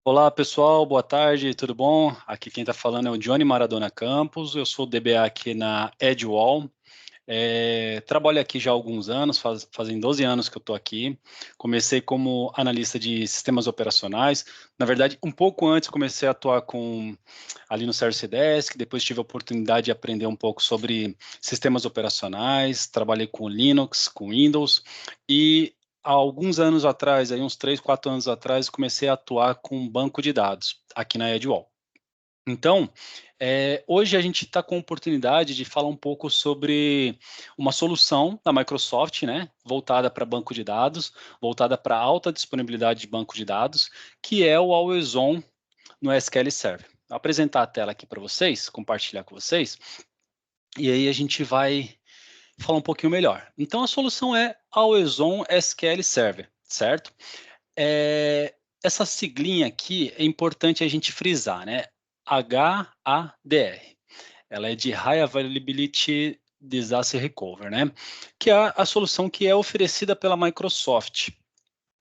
Olá, pessoal, boa tarde, tudo bom? Aqui quem está falando é o Johnny Maradona Campos, eu sou DBA aqui na Edgewall. Trabalho aqui já há alguns anos, fazem 12 anos que eu estou aqui. Comecei como analista de sistemas operacionais. Na verdade, um pouco antes comecei a atuar ali no Service Desk, depois tive a oportunidade de aprender um pouco sobre sistemas operacionais, trabalhei com Linux, com Windows, e há alguns anos atrás, aí uns 3, 4 anos atrás, comecei a atuar com um banco de dados aqui na Edgewall. Então, hoje a gente está com a oportunidade de falar um pouco sobre uma solução da Microsoft, né, voltada para banco de dados, voltada para alta disponibilidade de banco de dados, que é o Always On no SQL Server. Vou apresentar a tela aqui para vocês, compartilhar com vocês, e aí a gente vai falar um pouquinho melhor. Então, a solução é Always On SQL Server, certo? Essa siglinha aqui é importante a gente frisar, né? HADR. Ela é de High Availability Disaster Recovery, né? Que é a solução que é oferecida pela Microsoft.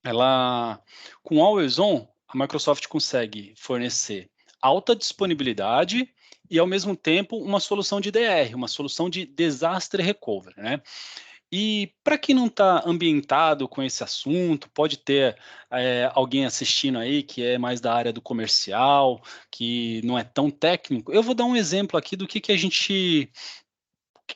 Ela, com Always On, a Microsoft consegue fornecer alta disponibilidade e, ao mesmo tempo, uma solução de DR, uma solução de Disaster Recovery, né? E para quem não está ambientado com esse assunto, pode ter alguém assistindo aí que é mais da área do comercial, que não é tão técnico. Eu vou dar um exemplo aqui do que a gente,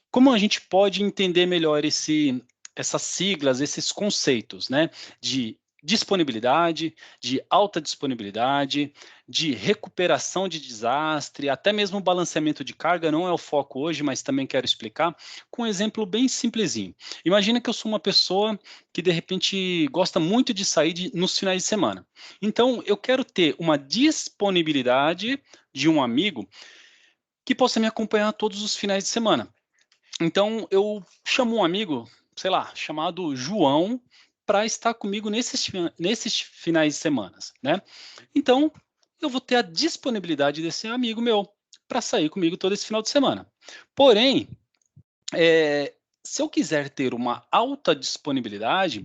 como a gente pode entender melhor essas siglas, esses conceitos, né? De disponibilidade, de alta disponibilidade, de recuperação de desastre, até mesmo balanceamento de carga, não é o foco hoje, mas também quero explicar com um exemplo bem simplesinho. Imagina que eu sou uma pessoa que de repente gosta muito de sair nos finais de semana. Então, eu quero ter uma disponibilidade de um amigo que possa me acompanhar todos os finais de semana. Então, eu chamo um amigo, sei lá, chamado João, para estar comigo nesses finais de semana, né? Então, eu vou ter a disponibilidade desse amigo meu para sair comigo todo esse final de semana. Porém, se eu quiser ter uma alta disponibilidade,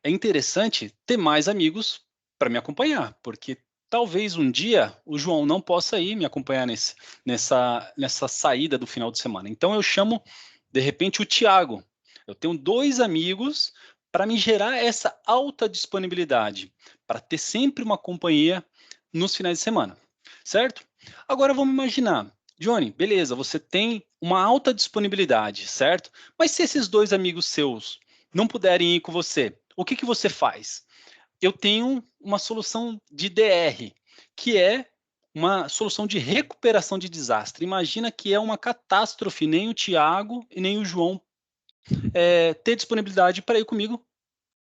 é interessante ter mais amigos para me acompanhar, porque talvez um dia o João não possa ir me acompanhar nessa saída do final de semana. Então eu chamo, de repente, o Tiago. Eu tenho dois amigos para me gerar essa alta disponibilidade, para ter sempre uma companhia nos finais de semana, certo? Agora vamos imaginar, Johnny, beleza, você tem uma alta disponibilidade, certo? Mas se esses dois amigos seus não puderem ir com você, o que você faz? Eu tenho uma solução de DR, que é uma solução de recuperação de desastre. Imagina que é uma catástrofe, nem o Tiago e nem o João ter disponibilidade para ir comigo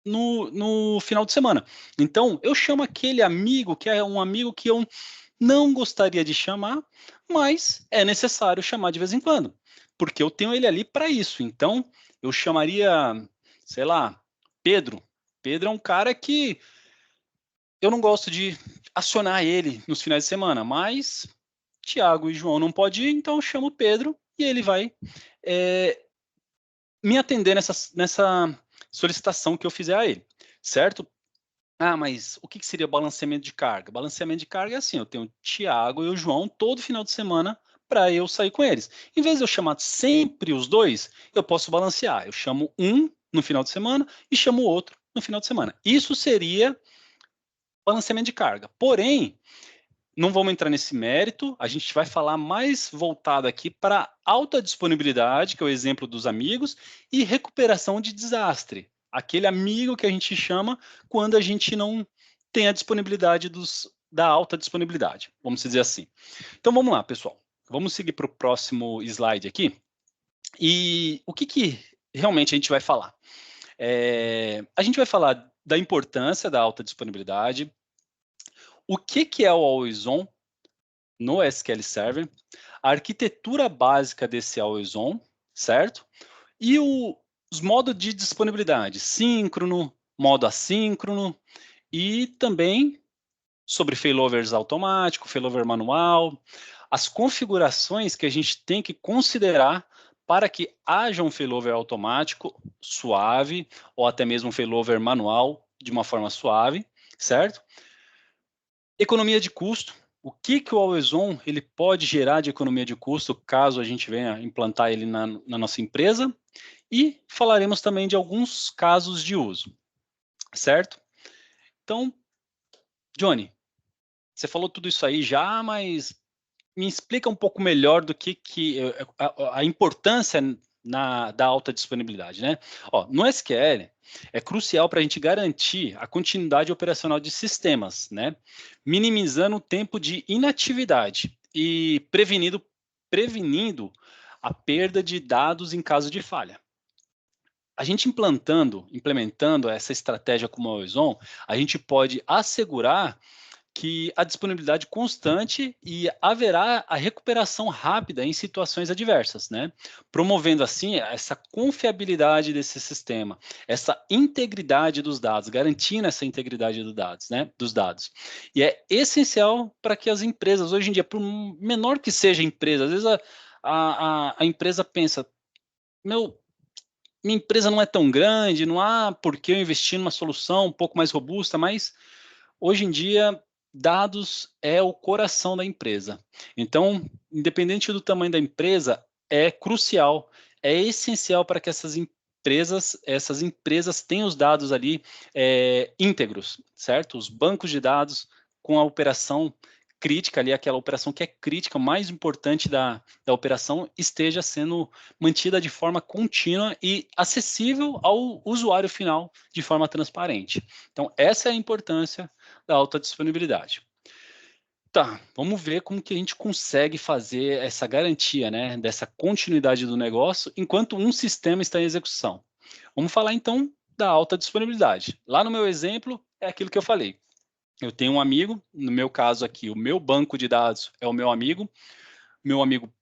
no final de semana. Então, eu chamo aquele amigo que é um amigo que eu não gostaria de chamar, mas é necessário chamar de vez em quando, porque eu tenho ele ali para isso. Então, eu chamaria, sei lá, Pedro. Pedro é um cara que eu não gosto de acionar ele nos finais de semana, mas Tiago e João não podem ir, então eu chamo o Pedro e ele vai é, me atender nessa solicitação que eu fizer a ele, certo? Ah, mas o que seria balanceamento de carga? Balanceamento de carga é assim, eu tenho o Tiago e o João todo final de semana para eu sair com eles. Em vez de eu chamar sempre os dois, eu posso balancear. Eu chamo um no final de semana e chamo o outro no final de semana. Isso seria balanceamento de carga. Porém, não vamos entrar nesse mérito, a gente vai falar mais voltado aqui para alta disponibilidade, que é o exemplo dos amigos, e recuperação de desastre. Aquele amigo que a gente chama quando a gente não tem a disponibilidade da alta disponibilidade, vamos dizer assim. Então vamos lá, pessoal. Vamos seguir para o próximo slide aqui. E o que realmente a gente vai falar? A gente vai falar da importância da alta disponibilidade, o que é o Always On no SQL Server, a arquitetura básica desse Always On, certo? E os modos de disponibilidade, síncrono, modo assíncrono, e também sobre failovers automático, failover manual, as configurações que a gente tem que considerar para que haja um failover automático suave, ou até mesmo um failover manual de uma forma suave, certo? Economia de custo. O que o Always On ele pode gerar de economia de custo caso a gente venha implantar ele na nossa empresa? E falaremos também de alguns casos de uso, certo? Então, Johnny, você falou tudo isso aí já, mas me explica um pouco melhor do que a importância da alta disponibilidade, né? Ó, no SQL, é crucial para a gente garantir a continuidade operacional de sistemas, né? Minimizando o tempo de inatividade e prevenindo a perda de dados em caso de falha. A gente implementando essa estratégia como a Always On, a gente pode assegurar que a disponibilidade constante e haverá a recuperação rápida em situações adversas, né? Promovendo assim essa confiabilidade desse sistema, essa integridade dos dados, garantindo essa integridade dos dados, né? Dos dados. E é essencial para que as empresas, hoje em dia, por menor que seja a empresa, às vezes a empresa pensa, minha empresa não é tão grande, não há por que eu investir numa solução um pouco mais robusta, mas hoje em dia, dados é o coração da empresa. Então, independente do tamanho da empresa, é crucial, é essencial para que essas empresas tenham os dados ali íntegros, certo? Os bancos de dados com a operação crítica ali, aquela operação que é crítica, mais importante da operação, esteja sendo mantida de forma contínua e acessível ao usuário final de forma transparente. Então, essa é a importância da alta disponibilidade. Tá, vamos ver como que a gente consegue fazer essa garantia, né, dessa continuidade do negócio enquanto um sistema está em execução. Vamos falar então da alta disponibilidade. Lá no meu exemplo, é aquilo que eu falei. Eu tenho um amigo, no meu caso aqui, o meu banco de dados é o meu amigo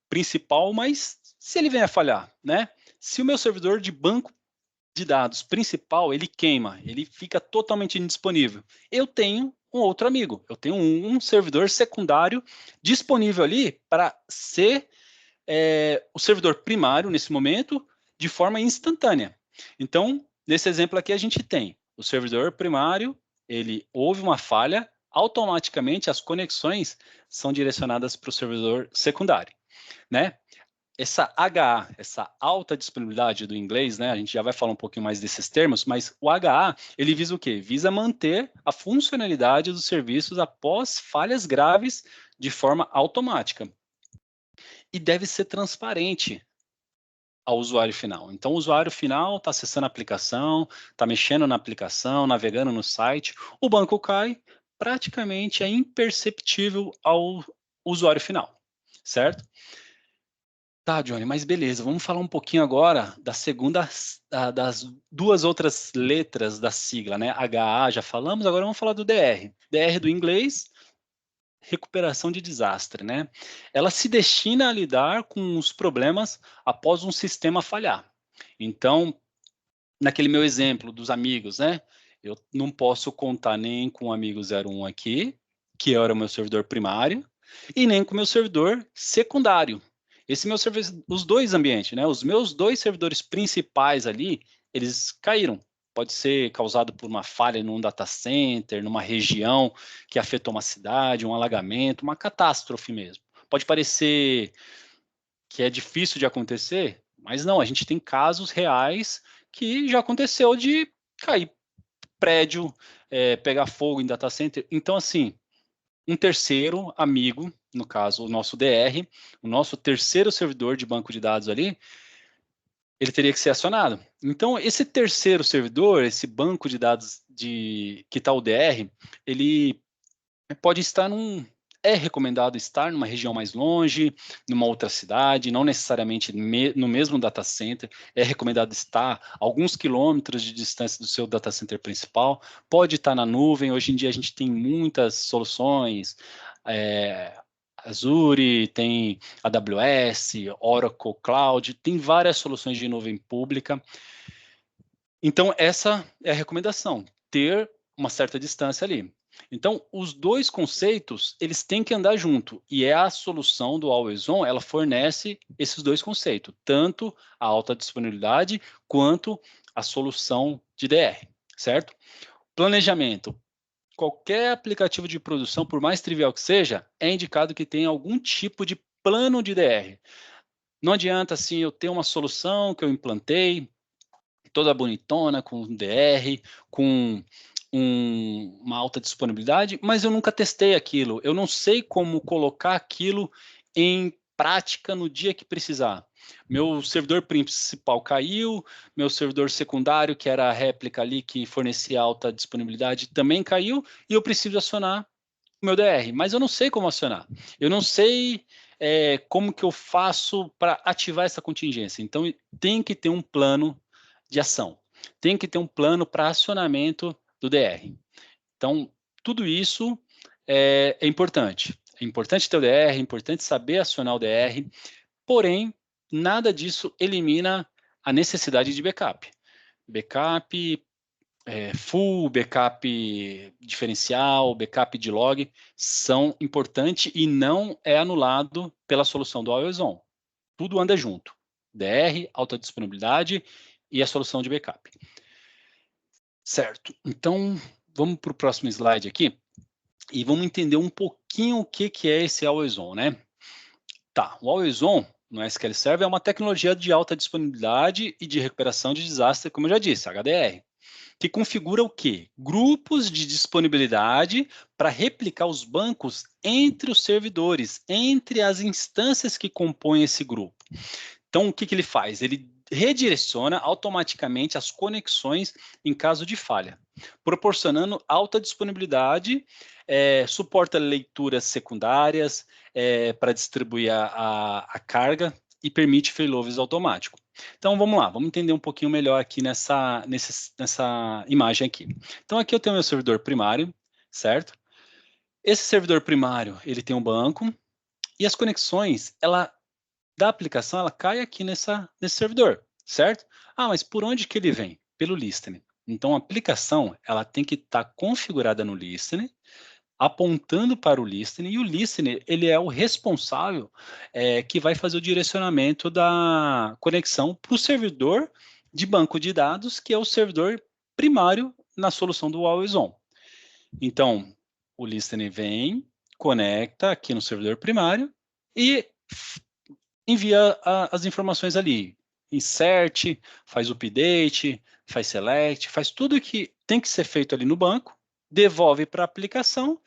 principal, mas se ele vier a falhar, né? Se o meu servidor de banco de dados principal, ele queima, ele fica totalmente indisponível. Eu tenho um outro amigo, eu tenho um servidor secundário disponível ali para ser o servidor primário nesse momento de forma instantânea. Então, nesse exemplo aqui, a gente tem o servidor primário, ele houve uma falha, automaticamente as conexões são direcionadas para o servidor secundário, né? Essa HA, essa alta disponibilidade do inglês, né? A gente já vai falar um pouquinho mais desses termos, mas o HA, ele visa o quê? Visa manter a funcionalidade dos serviços após falhas graves de forma automática. E deve ser transparente ao usuário final. Então, o usuário final está acessando a aplicação, está mexendo na aplicação, navegando no site, o banco cai, praticamente é imperceptível ao usuário final, certo? Tá, Johnny, mas beleza, vamos falar um pouquinho agora da segunda, das duas outras letras da sigla, né? HA já falamos, agora vamos falar do DR. DR do inglês, recuperação de desastre, né? Ela se destina a lidar com os problemas após um sistema falhar. Então, naquele meu exemplo dos amigos, né? Eu não posso contar nem com o amigo 01 aqui, que era o meu servidor primário, e nem com o meu servidor secundário. Esse meu serviço, os dois ambientes, né? Os meus dois servidores principais ali, eles caíram. Pode ser causado por uma falha num data center, numa região que afetou uma cidade, um alagamento, uma catástrofe mesmo. Pode parecer que é difícil de acontecer, mas não, a gente tem casos reais que já aconteceu de cair prédio, pegar fogo em data center. Então, assim, um terceiro amigo, no caso, o nosso DR, o nosso terceiro servidor de banco de dados ali, ele teria que ser acionado. Então, esse terceiro servidor, esse banco de dados que está o DR, ele pode estar é recomendado estar numa região mais longe, numa outra cidade, não necessariamente no mesmo data center. É recomendado estar a alguns quilômetros de distância do seu data center principal. Pode estar na nuvem. Hoje em dia a gente tem muitas soluções. Azure, tem AWS, Oracle Cloud, tem várias soluções de nuvem pública. Então, essa é a recomendação, ter uma certa distância ali. Então, os dois conceitos, eles têm que andar junto, e é a solução do Always On, ela fornece esses dois conceitos, tanto a alta disponibilidade, quanto a solução de DR, certo? Planejamento. qualquer aplicativo de produção, por mais trivial que seja, é indicado que tenha algum tipo de plano de DR. Não adianta, assim, eu ter uma solução que eu implantei, toda bonitona, com DR, com uma alta disponibilidade, mas eu nunca testei aquilo. Eu não sei como colocar aquilo em prática no dia que precisar. Meu servidor principal caiu, meu servidor secundário, que era a réplica ali que fornecia alta disponibilidade, também caiu, e eu preciso acionar o meu DR, mas eu não sei como acionar. Eu não sei como que eu faço para ativar essa contingência. Então, tem que ter um plano de ação. Tem que ter um plano para acionamento do DR. Então, tudo isso é importante. É importante ter o DR, é importante saber acionar o DR, porém, nada disso elimina a necessidade de backup. Backup full, backup diferencial, backup de log, são importantes e não é anulado pela solução do Always On. Tudo anda junto. DR, alta disponibilidade e a solução de backup. Certo. Então, vamos para o próximo slide aqui e vamos entender um pouquinho o que é esse Always On, né? Tá, o Always On no SQL Server é uma tecnologia de alta disponibilidade e de recuperação de desastre, como eu já disse, HDR, que configura o quê? Grupos de disponibilidade para replicar os bancos entre os servidores, entre as instâncias que compõem esse grupo. Então, o que ele faz? Ele redireciona automaticamente as conexões em caso de falha, proporcionando alta disponibilidade, suporta leituras secundárias para distribuir a carga e permite failovers automático. Então, vamos lá, vamos entender um pouquinho melhor aqui nessa imagem aqui. Então, aqui eu tenho meu servidor primário, certo? Esse servidor primário, ele tem um banco, e as conexões, da aplicação, ela cai aqui nesse servidor, certo? Ah, mas por onde que ele vem? Pelo listening. Então, a aplicação, ela tem que estar configurada no listening, apontando para o listening, e o listening, ele é o responsável que vai fazer o direcionamento da conexão para o servidor de banco de dados, que é o servidor primário na solução do Always On. Então, o listening vem, conecta aqui no servidor primário e envia as informações ali. Insert, faz update, faz select, faz tudo que tem que ser feito ali no banco, devolve para a aplicação.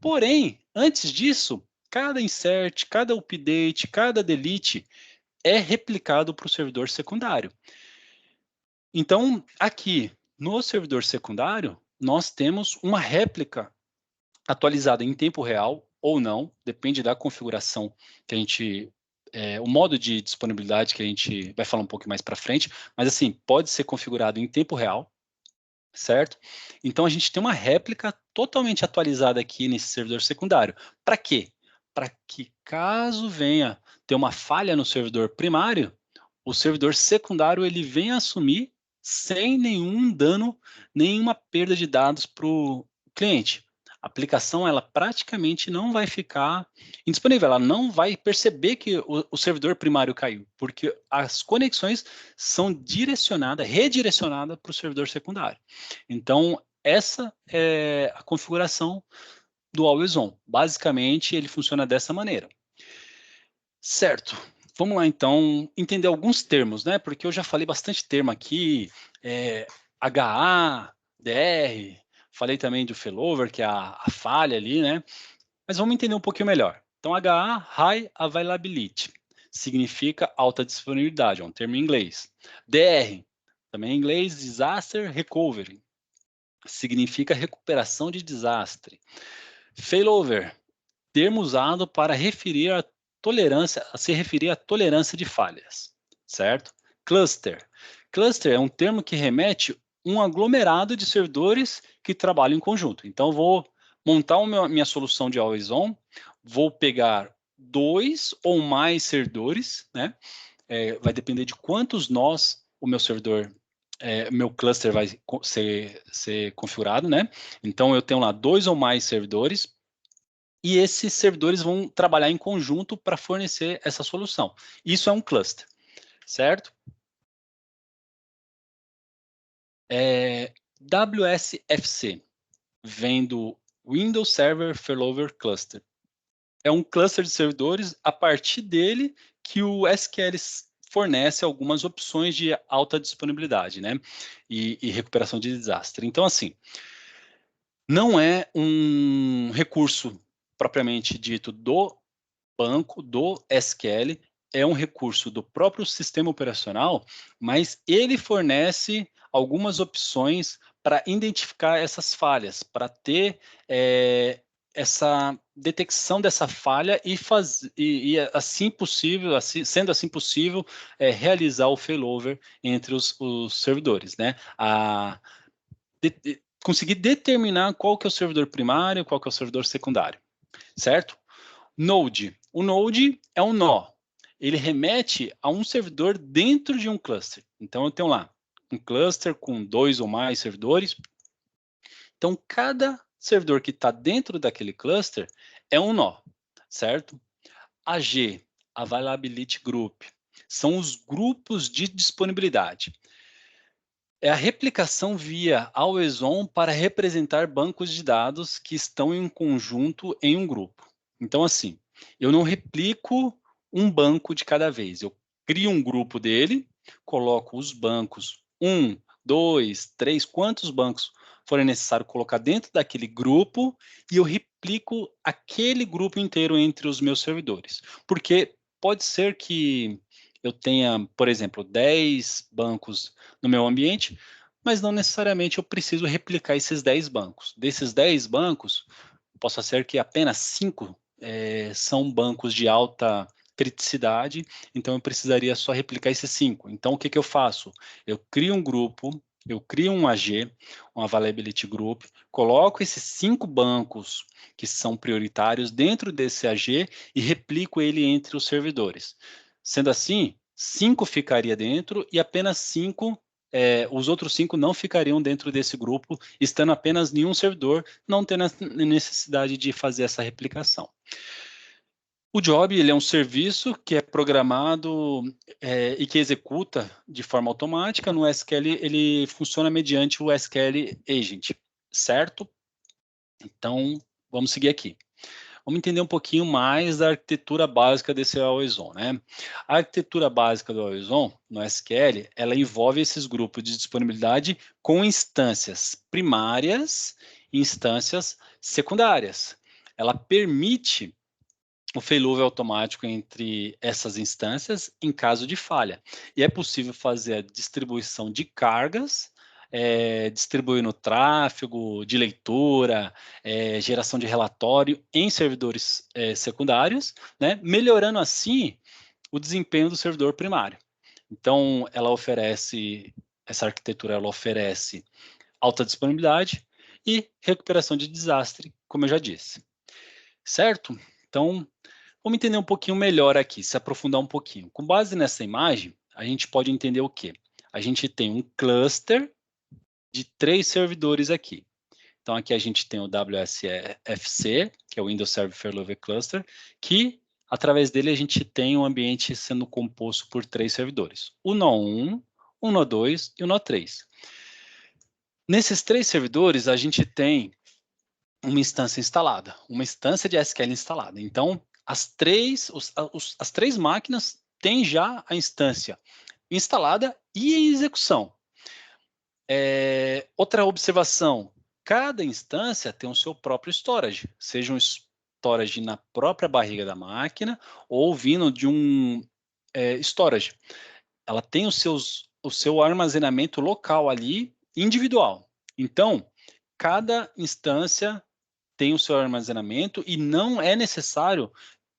Porém, antes disso, cada insert, cada update, cada delete é replicado para o servidor secundário. Então, aqui no servidor secundário, nós temos uma réplica atualizada em tempo real ou não, depende da configuração que a gente, o modo de disponibilidade que a gente vai falar um pouco mais para frente, mas assim, pode ser configurado em tempo real, certo? Então a gente tem uma réplica totalmente atualizada aqui nesse servidor secundário. Para quê? Para que caso venha ter uma falha no servidor primário, o servidor secundário ele venha assumir sem nenhum dano, nenhuma perda de dados para o cliente. A aplicação ela praticamente não vai ficar indisponível, ela não vai perceber que o servidor primário caiu, porque as conexões são direcionadas, redirecionadas para o servidor secundário. Então, essa é a configuração do Always On. Basicamente, ele funciona dessa maneira. Certo. Vamos lá, então, entender alguns termos, né? Porque eu já falei bastante termo aqui, HA, DR, falei também do failover, que é a falha ali, né? Mas vamos entender um pouquinho melhor. Então, HA, High Availability, significa alta disponibilidade, é um termo em inglês. DR, também em inglês, Disaster Recovery, significa recuperação de desastre. Failover, termo usado para se referir à tolerância de falhas, certo? Cluster. Cluster é um termo que remete um aglomerado de servidores que trabalham em conjunto. Então, vou montar minha solução de Always On, vou pegar 2 ou mais servidores, né? Vai depender de quantos nós o meu servidor, meu cluster vai ser configurado, né? Então, eu tenho lá 2 ou mais servidores, e esses servidores vão trabalhar em conjunto para fornecer essa solução. Isso é um cluster, certo? WSFC. vem do Windows Server Failover Cluster. É um cluster de servidores, a partir dele que o SQL fornece algumas opções de alta disponibilidade, né? E recuperação de desastre. Então, assim, não é um recurso propriamente dito do banco, do SQL, é um recurso do próprio sistema operacional, mas ele fornece algumas opções para identificar essas falhas, para ter essa detecção dessa falha e assim possível, sendo assim possível, realizar o failover entre os servidores, né? Conseguir determinar qual que é o servidor primário, qual que é o servidor secundário, certo? Node. O Node é um nó. Ele remete a um servidor dentro de um cluster. Então, eu tenho lá um cluster com 2 ou mais servidores. Então, cada servidor que está dentro daquele cluster é um nó, certo? AG, Availability Group, são os grupos de disponibilidade. É a replicação via Always On para representar bancos de dados que estão em conjunto em um grupo. Então, assim, eu não replico um banco de cada vez. Eu crio um grupo dele, coloco os bancos, 1, 2, 3, quantos bancos forem necessário colocar dentro daquele grupo, e eu replico aquele grupo inteiro entre os meus servidores. Porque pode ser que eu tenha, por exemplo, 10 bancos no meu ambiente, mas não necessariamente eu preciso replicar esses 10 bancos. Desses 10 bancos, possa ser que apenas 5 são bancos de alta criticidade, então eu precisaria só replicar esses 5. Então, o que eu faço? Eu crio um grupo, eu crio um AG, um Availability Group, coloco esses 5 bancos que são prioritários dentro desse AG e replico ele entre os servidores. Sendo assim, 5 ficaria dentro e apenas 5 os outros 5 não ficariam dentro desse grupo, estando apenas em um servidor, não tendo a necessidade de fazer essa replicação. O job ele é um serviço que é programado e que executa de forma automática. No SQL, ele funciona mediante o SQL Agent, certo? Então, vamos seguir aqui. Vamos entender um pouquinho mais da arquitetura básica desse Always On, né? A arquitetura básica do Always On, no SQL, ela envolve esses grupos de disponibilidade com instâncias primárias e instâncias secundárias. Ela permite o failover automático entre essas instâncias em caso de falha. E é possível fazer a distribuição de cargas, distribuindo tráfego de leitura, geração de relatório em servidores secundários, né, melhorando assim o desempenho do servidor primário. Então, essa arquitetura ela oferece alta disponibilidade e recuperação de desastre, como eu já disse. Certo? Então, vamos entender um pouquinho melhor aqui, se aprofundar um pouquinho. Com base nessa imagem, a gente pode entender o quê? A gente tem um cluster de 3 servidores aqui. Então, aqui a gente tem o WSFC, que é o Windows Server Failover Cluster, que, através dele, a gente tem um ambiente sendo composto por 3 servidores. O nó1, o nó2 e o nó3. Nesses 3 servidores, a gente tem uma instância instalada, uma instância de SQL instalada. Então, as três máquinas têm já a instância instalada e em execução. Outra observação, cada instância tem o seu próprio storage, seja um storage na própria barriga da máquina ou vindo de um storage. Ela tem o seu armazenamento local ali, individual. Então, cada instância tem o seu armazenamento e não é necessário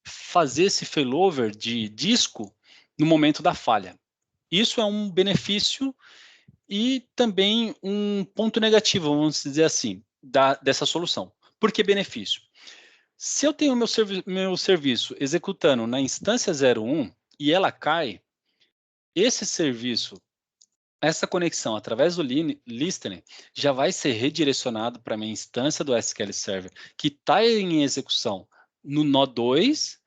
fazer esse failover de disco no momento da falha. Isso é um benefício e também um ponto negativo, vamos dizer assim, dessa solução. Por que benefício? Se eu tenho meu serviço executando na instância 01 e ela cai, esse serviço, essa conexão através do listening já vai ser redirecionado para a minha instância do SQL Server, que está em execução no nó 2.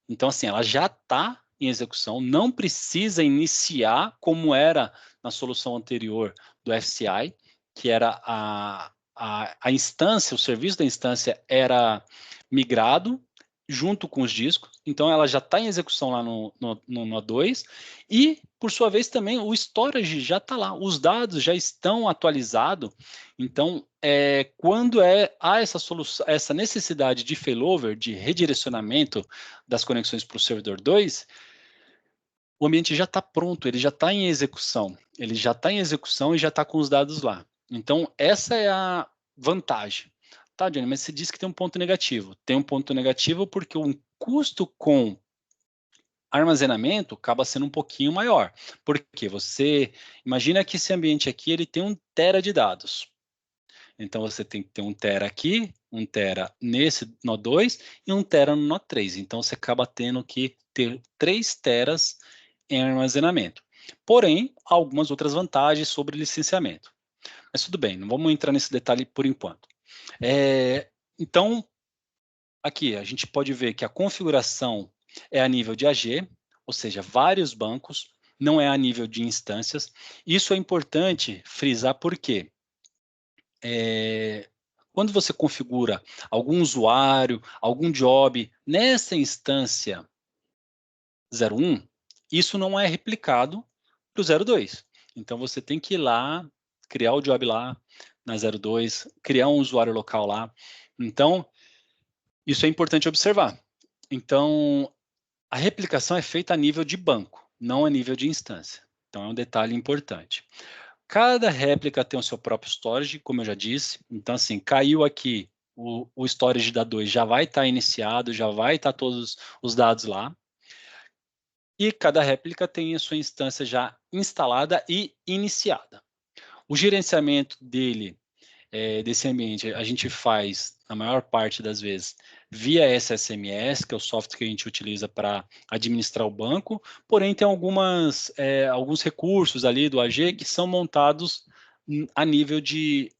Então, assim, ela já está em execução, não precisa iniciar como era na solução anterior do FCI, que era a instância, o serviço da instância era migrado junto com os discos, então ela já está em execução lá no No2, e, por sua vez, também o storage já está lá, os dados já estão atualizados, então, quando há essa necessidade de failover, de redirecionamento das conexões para o servidor 2, o ambiente já está pronto, ele já está em execução, e já está com os dados lá. Então, essa é a vantagem. Tá, Johnny, mas você disse que tem um ponto negativo. Tem um ponto negativo porque o custo com armazenamento acaba sendo um pouquinho maior. Porque você imagina que esse ambiente aqui ele tem 1 tera de dados. Então, você tem que ter 1 tera aqui, 1 tera nesse No2 e 1 tera no No3. Então, você acaba tendo que ter 3 teras em armazenamento. Porém, há algumas outras vantagens sobre licenciamento. Mas tudo bem, não vamos entrar nesse detalhe por enquanto. Então, aqui a gente pode ver que a configuração é a nível de AG, ou seja, vários bancos, não é a nível de instâncias. Isso é importante frisar porque quando você configura algum usuário, algum job nessa instância 01, isso não é replicado para o 02. Então, você tem que ir lá, criar o job lá na 02, criar um usuário local lá. Então, isso é importante observar. Então, a replicação é feita a nível de banco, não a nível de instância. Então, é um detalhe importante. Cada réplica tem o seu próprio storage, como eu já disse. Então, assim, caiu aqui, o storage da 2 já vai estar iniciado, já vai estar todos os dados lá. E cada réplica tem a sua instância já instalada e iniciada. O gerenciamento desse ambiente, a gente faz, na maior parte das vezes, via SSMS, que é o software que a gente utiliza para administrar o banco, porém tem alguns recursos ali do AG que são montados a nível de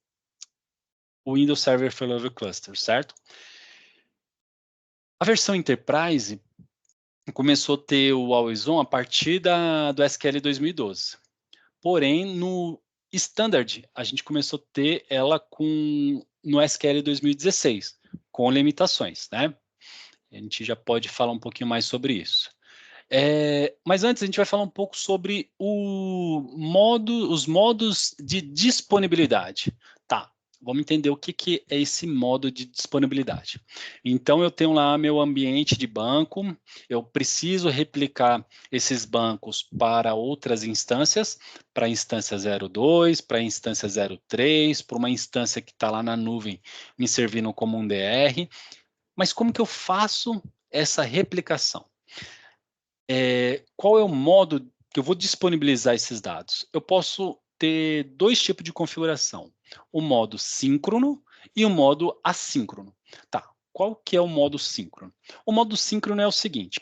Windows Server Failover Cluster, certo? A versão Enterprise começou a ter o Always On a partir do SQL 2012. Porém, no Standard, a gente começou a ter ela no SQL 2016, com limitações, né? A gente já pode falar um pouquinho mais sobre isso. Mas antes, a gente vai falar um pouco sobre os modos de disponibilidade. Tá, vamos entender o que é esse modo de disponibilidade. Então, eu tenho lá meu ambiente de banco, eu preciso replicar esses bancos para outras instâncias, para a instância 02, para a instância 03, para uma instância que está lá na nuvem me servindo como um DR. Mas como que eu faço essa replicação? Qual é o modo que eu vou disponibilizar esses dados? Eu posso ter 2 tipos de configuração, o modo síncrono e o modo assíncrono. Tá, qual que é o modo síncrono? O modo síncrono é o seguinte,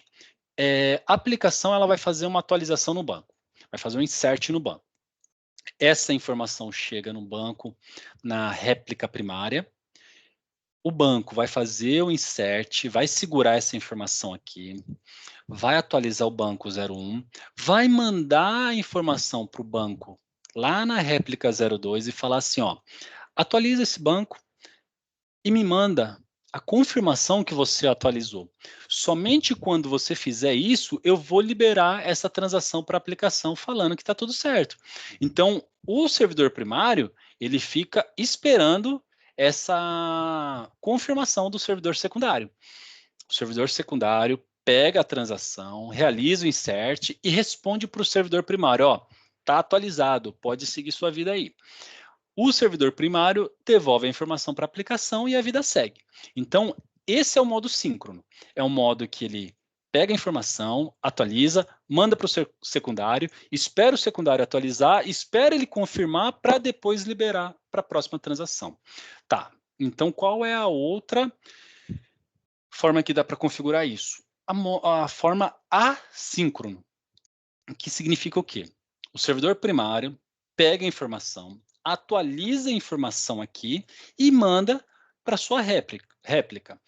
a aplicação ela vai fazer uma atualização no banco, vai fazer um insert no banco. Essa informação chega no banco na réplica primária, o banco vai fazer o insert, vai segurar essa informação aqui, vai atualizar o banco 01, vai mandar a informação para o banco lá na réplica 02 e falar assim, ó, atualiza esse banco e me manda a confirmação que você atualizou. Somente quando você fizer isso, eu vou liberar essa transação para a aplicação falando que está tudo certo. Então, o servidor primário, ele fica esperando essa confirmação do servidor secundário. O servidor secundário pega a transação, realiza o insert e responde para o servidor primário, ó, está atualizado, pode seguir sua vida aí. O servidor primário devolve a informação para a aplicação e a vida segue. Então, esse é o modo síncrono. É um modo que ele pega a informação, atualiza, manda para o secundário, espera o secundário atualizar, espera ele confirmar para depois liberar para a próxima transação. Tá, então qual é a outra forma que dá para configurar isso? A forma assíncrono, que significa o quê? O servidor primário pega a informação, atualiza a informação aqui e manda para sua réplica.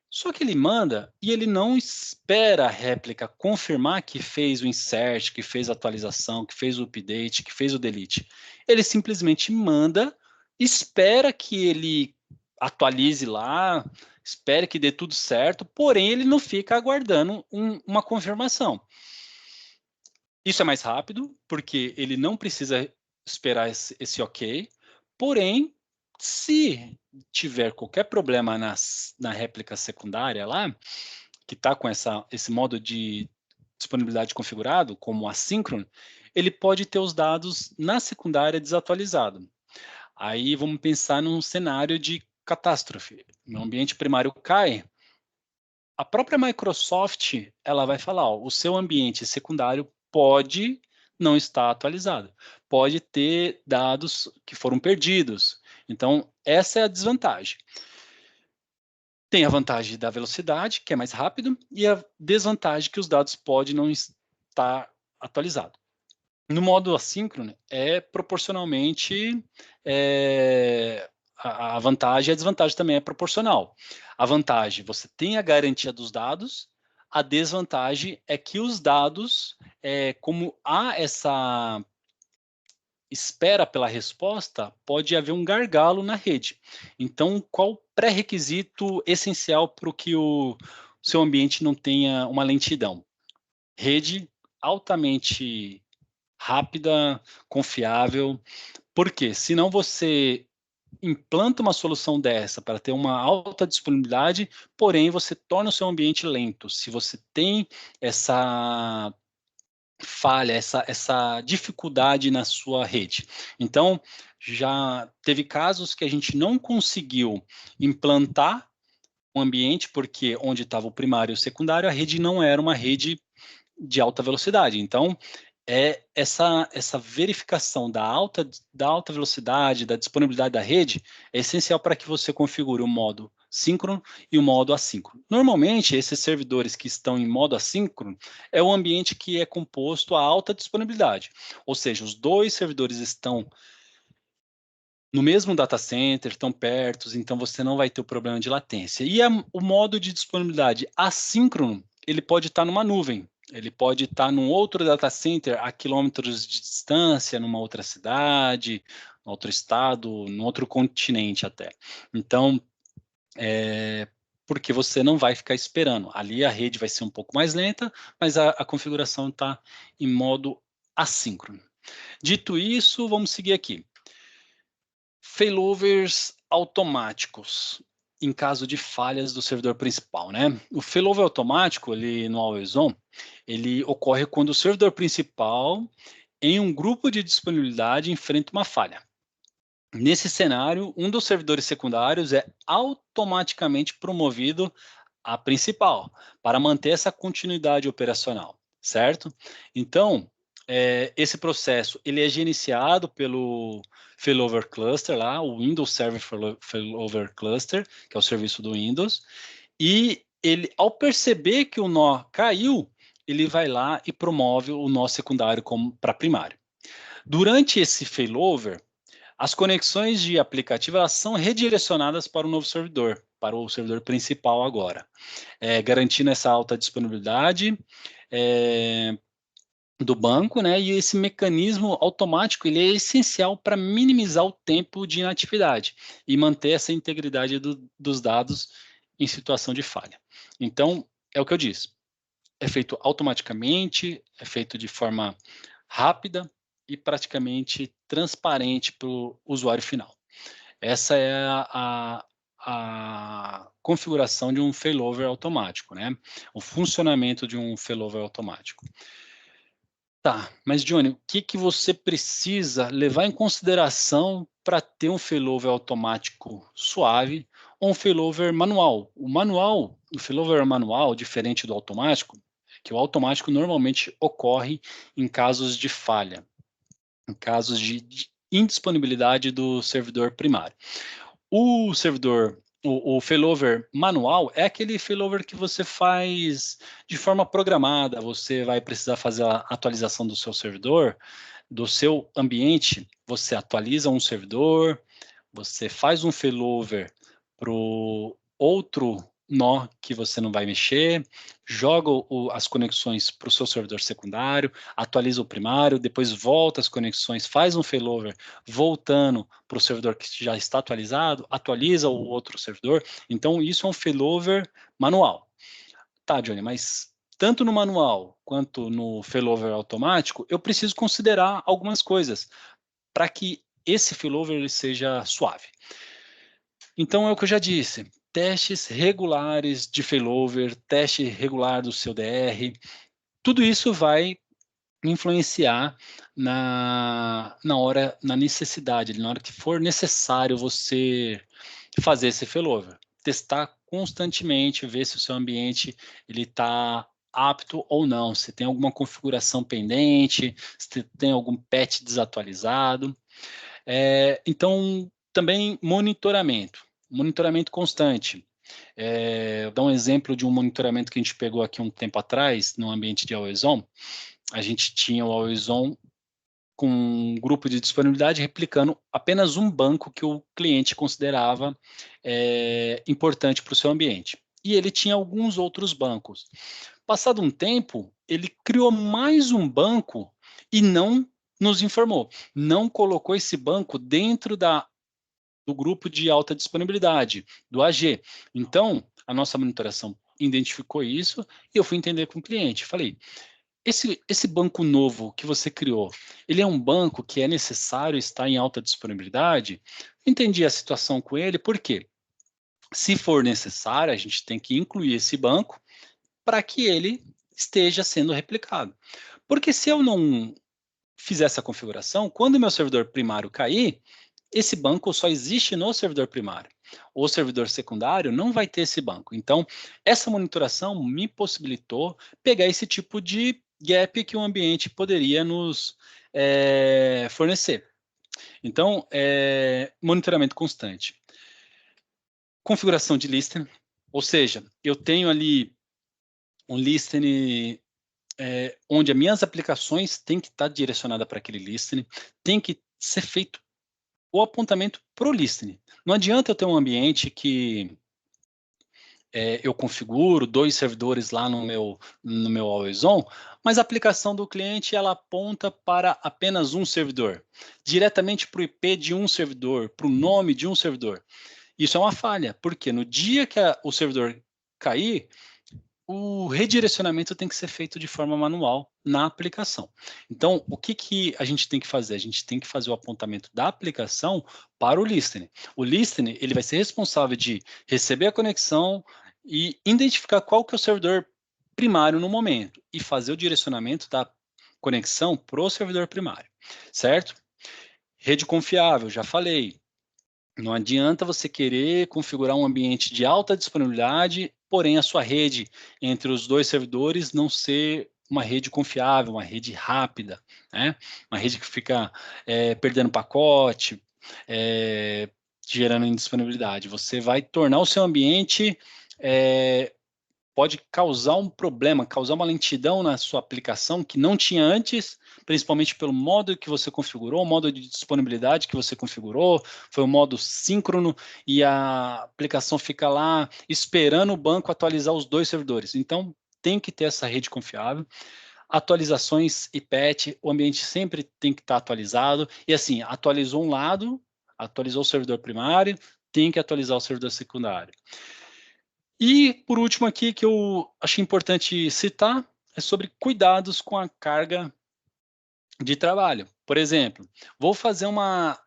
Só que ele manda e ele não espera a réplica confirmar que fez o insert, que fez a atualização, que fez o update, que fez o delete. Ele simplesmente manda espera que ele atualize lá, espera que dê tudo certo, porém ele não fica aguardando uma confirmação. Isso é mais rápido, porque ele não precisa esperar esse ok, porém, se tiver qualquer problema na réplica secundária lá, que está com esse modo de disponibilidade configurado, como assíncrono, ele pode ter os dados na secundária desatualizados. Aí vamos pensar num cenário de catástrofe. Meu ambiente primário cai, a própria Microsoft ela vai falar, ó, o seu ambiente secundário pode não estar atualizado, pode ter dados que foram perdidos. Então, essa é a desvantagem. Tem a vantagem da velocidade, que é mais rápido, e a desvantagem que os dados podem não estar atualizados. No modo assíncrono, é proporcionalmente, a vantagem e a desvantagem também é proporcional. A vantagem, você tem a garantia dos dados, a desvantagem é que os dados, como há essa espera pela resposta, pode haver um gargalo na rede. Então, qual o pré-requisito essencial para que o seu ambiente não tenha uma lentidão? Rede altamente rápida, confiável. Por quê? Senão você implanta uma solução dessa para ter uma alta disponibilidade, porém você torna o seu ambiente lento. Se você tem essa falha, essa dificuldade na sua rede. Então, já teve casos que a gente não conseguiu implantar um ambiente, porque onde estava o primário e o secundário, a rede não era uma rede de alta velocidade. Então, essa verificação da alta velocidade, da disponibilidade da rede, é essencial para que você configure o modo síncrono e o modo assíncrono. Normalmente, esses servidores que estão em modo assíncrono é o ambiente que é composto a alta disponibilidade, ou seja, os dois servidores estão no mesmo data center, estão perto, então você não vai ter o problema de latência. E o modo de disponibilidade assíncrono, ele pode estar numa nuvem, ele pode estar num outro data center a quilômetros de distância, numa outra cidade, num outro estado, num outro continente até. Então, porque você não vai ficar esperando. Ali a rede vai ser um pouco mais lenta, mas a configuração está em modo assíncrono. Dito isso, vamos seguir aqui. Failovers automáticos em caso de falhas do servidor principal, né? O failover automático, ele no Always On, ele ocorre quando o servidor principal, em um grupo de disponibilidade, enfrenta uma falha. Nesse cenário, um dos servidores secundários é automaticamente promovido a principal, para manter essa continuidade operacional, certo? Então, esse processo ele é gerenciado pelo Failover Cluster lá, o Windows Server Failover Cluster, que é o serviço do Windows, e ele, ao perceber que o nó caiu, ele vai lá e promove o nó secundário para primário. Durante esse failover, as conexões de aplicativo elas são redirecionadas para o novo servidor, para o servidor principal agora, garantindo essa alta disponibilidade do banco, né? E esse mecanismo automático ele é essencial para minimizar o tempo de inatividade e manter essa integridade dos dados em situação de falha. Então, é o que eu disse, é feito automaticamente, é feito de forma rápida e praticamente transparente para o usuário final. Essa é a configuração de um failover automático, né? O funcionamento de um failover automático. Tá, mas Johnny, o que você precisa levar em consideração para ter um failover automático suave ou um failover manual? O failover manual, diferente do automático, que o automático normalmente ocorre em casos de falha, em casos de indisponibilidade do servidor primário. O servidor, o failover manual é aquele failover que você faz de forma programada, você vai precisar fazer a atualização do seu servidor, do seu ambiente, você atualiza um servidor, você faz um failover para o outro nó que você não vai mexer, joga as conexões para o seu servidor secundário, atualiza o primário, depois volta as conexões, faz um failover voltando para o servidor que já está atualizado, atualiza o outro servidor. Então, isso é um failover manual. Tá, Johnny, mas tanto no manual quanto no failover automático, eu preciso considerar algumas coisas para que esse failover ele seja suave. Então, é o que eu já disse, testes regulares de failover, teste regular do seu DR, tudo isso vai influenciar na necessidade, na hora que for necessário você fazer esse failover. Testar constantemente, ver se o seu ambiente ele está apto ou não, se tem alguma configuração pendente, se tem algum patch desatualizado. Então, também monitoramento constante. Vou dar um exemplo de um monitoramento que a gente pegou aqui um tempo atrás, no ambiente de Always On. A gente tinha o Always On com um grupo de disponibilidade replicando apenas um banco que o cliente considerava importante para o seu ambiente. E ele tinha alguns outros bancos. Passado um tempo, ele criou mais um banco e não nos informou. Não colocou esse banco dentro do grupo de alta disponibilidade, do AG. Então, a nossa monitoração identificou isso e eu fui entender com o cliente. Falei, esse banco novo que você criou, ele é um banco que é necessário estar em alta disponibilidade? Entendi a situação com ele, por quê? Se for necessário, a gente tem que incluir esse banco para que ele esteja sendo replicado. Porque se eu não fizer essa configuração, quando meu servidor primário cair, esse banco só existe no servidor primário. O servidor secundário não vai ter esse banco. Então, essa monitoração me possibilitou pegar esse tipo de gap que o ambiente poderia nos fornecer. Então, monitoramento constante. Configuração de listening, ou seja, eu tenho ali um listening onde as minhas aplicações têm que estar direcionadas para aquele listening, tem que ser feito o apontamento para o listening. Não adianta eu ter um ambiente que eu configuro 2 servidores lá no meu Always On, mas a aplicação do cliente ela aponta para apenas um servidor, diretamente para o IP de um servidor, para o nome de um servidor. Isso é uma falha, porque no dia que o servidor cair, o redirecionamento tem que ser feito de forma manual na aplicação. Então, o que a gente tem que fazer? A gente tem que fazer o apontamento da aplicação para o listening. O listening ele vai ser responsável de receber a conexão e identificar qual que é o servidor primário no momento e fazer o direcionamento da conexão para o servidor primário, certo? Rede confiável, já falei. Não adianta você querer configurar um ambiente de alta disponibilidade, porém a sua rede entre os 2 servidores não ser uma rede confiável, uma rede rápida, né? Uma rede que fica perdendo pacote, gerando indisponibilidade. Você vai tornar o seu ambiente pode causar um problema, causar uma lentidão na sua aplicação que não tinha antes, principalmente pelo modo que você configurou, o modo de disponibilidade que você configurou, foi o modo síncrono e a aplicação fica lá esperando o banco atualizar os 2 servidores. Então, tem que ter essa rede confiável. Atualizações e patch, o ambiente sempre tem que estar atualizado. E assim, atualizou um lado, atualizou o servidor primário, tem que atualizar o servidor secundário. E, por último aqui, que eu achei importante citar, é sobre cuidados com a carga de trabalho. Por exemplo, vou fazer uma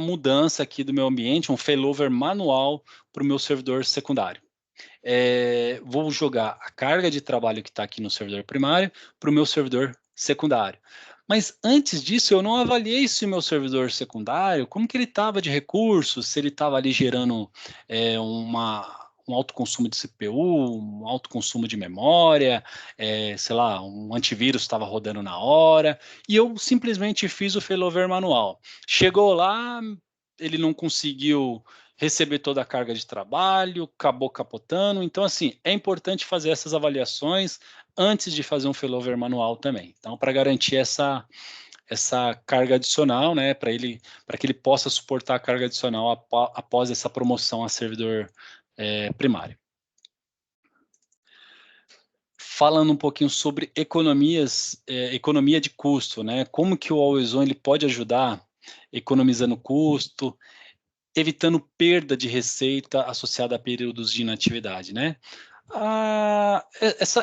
mudança aqui do meu ambiente, um failover manual para o meu servidor secundário. Vou jogar a carga de trabalho que está aqui no servidor primário para o meu servidor secundário. Mas antes disso, eu não avaliei se o meu servidor secundário, como que ele estava de recursos, se ele estava ali gerando um alto consumo de CPU, um alto consumo de memória, sei lá, um antivírus estava rodando na hora, e eu simplesmente fiz o failover manual. Chegou lá, ele não conseguiu receber toda a carga de trabalho, acabou capotando. Então, assim, é importante fazer essas avaliações antes de fazer um failover manual também. Então, para garantir essa carga adicional, né, para que ele possa suportar a carga adicional após essa promoção a servidor primário. falando um pouquinho sobre economia de custo, né? Como que o Always On ele pode ajudar economizando custo, evitando perda de receita associada a períodos de inatividade, né?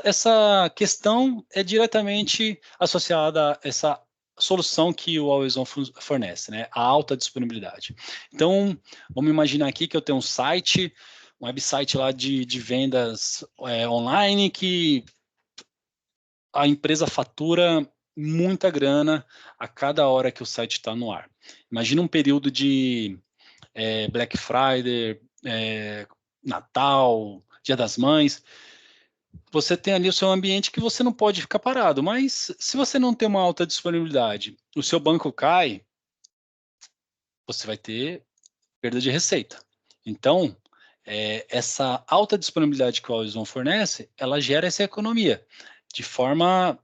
Essa questão é diretamente associada a essa solução que o Always On fornece, né? A alta disponibilidade. Então, vamos imaginar aqui que eu tenho um website lá de vendas online que a empresa fatura muita grana a cada hora que o site está no ar. Imagina um período de Black Friday, Natal, Dia das Mães. Você tem ali o seu ambiente que você não pode ficar parado, mas se você não tem uma alta disponibilidade, o seu banco cai, você vai ter perda de receita. Então, essa alta disponibilidade que o Always On fornece, ela gera essa economia de forma,